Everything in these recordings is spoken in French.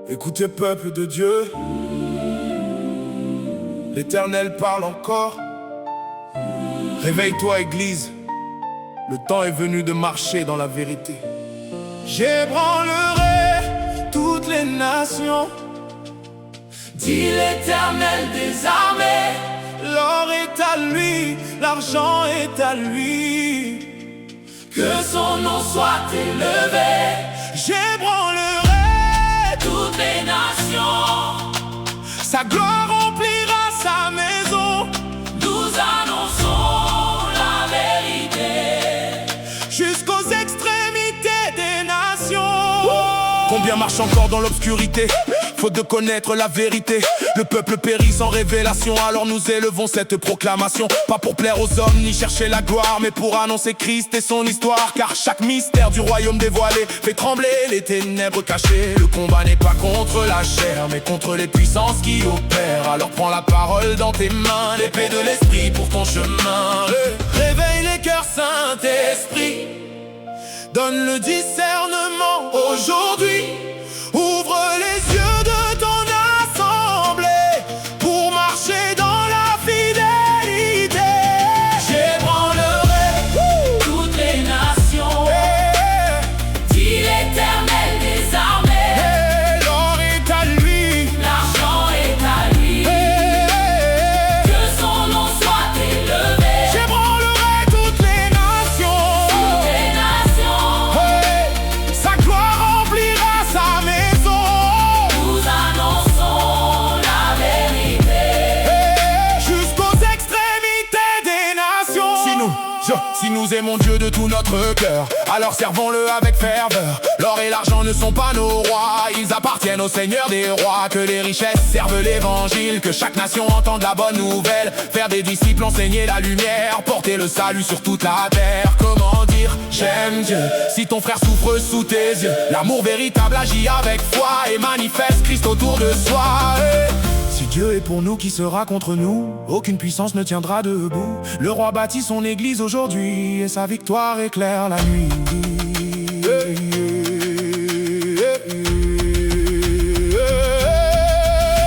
Écoutez peuple de Dieu, l'Éternel parle encore. Réveille-toi Église, le temps est venu de marcher dans la vérité. J'ébranlerai toutes les nations, dit l'Éternel des armées. L'or est à lui, l'argent est à lui. Que son nom soit élevé. J'ébranlerai toutes les nations, sa gloire remplira sa maison. Nous annonçons la vérité jusqu'aux extrémités des nations. Combien marchent encore dans l'obscurité, faute de connaître la vérité. Le peuple périt sans révélation, alors nous élevons cette proclamation. Pas pour plaire aux hommes ni chercher la gloire, mais pour annoncer Christ et son histoire. Car chaque mystère du royaume dévoilé fait trembler les ténèbres cachées. Le combat n'est pas contre la chair, mais contre les puissances qui opèrent. Alors prends la parole dans tes mains, l'épée de l'esprit pour ton chemin. Réveille les cœurs, Saint-Esprit, donne le discernement aujourd'hui. Ouvre les yeux de ton assemblée pour marcher dans la fidélité. J'ébranlerai toutes les nations, dit l'Éternel des armées. L'or est à lui, l'argent est à lui. Que son nom soit élevé. J'ébranlerai toutes les nations, sa gloire remplira sa maison. Si nous aimons Dieu de tout notre cœur, alors servons-le avec ferveur. L'or et l'argent ne sont pas nos rois, ils appartiennent au Seigneur des rois. Que les richesses servent l'évangile, que chaque nation entende la bonne nouvelle. Faire des disciples, enseigner la lumière, porter le salut sur toute la terre. Comment dire j'aime Dieu si ton frère souffre sous tes yeux? L'amour véritable agit avec foi et manifeste Christ autour de soi. Si Dieu est pour nous, qui sera contre nous? Aucune puissance ne tiendra debout. Le roi bâtit son église aujourd'hui et sa victoire éclaire la nuit.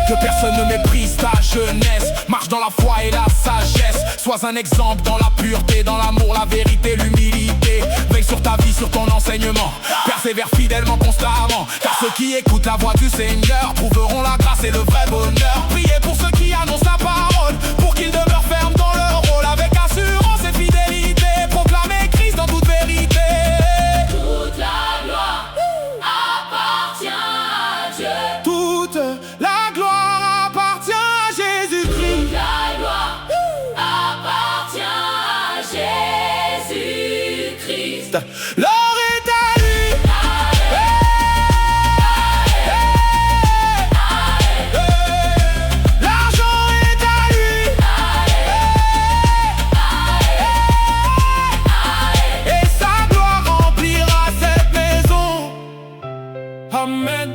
Que personne ne méprise ta jeunesse, marche dans la foi et la sagesse. Sois un exemple dans la pureté, dans l'amour, la vérité, l'humilité. Veille sur ta vie, sur ton enseignement, persévère fidèlement, constamment. Car ceux qui écoutent la voix du Seigneur trouveront la grâce et le vrai bonheur. Priez pour ceux qui annoncent la parole, pour qu'ils demeurent fermes dans leur rôle. Avec assurance et fidélité, proclamer Christ dans toute vérité. Toute la gloire appartient à Dieu. Toute la gloire appartient à Jésus-Christ. Toute la gloire appartient à Jésus-Christ. L'or est à lui, l'argent est à lui, et sa gloire remplira cette maison. Amen.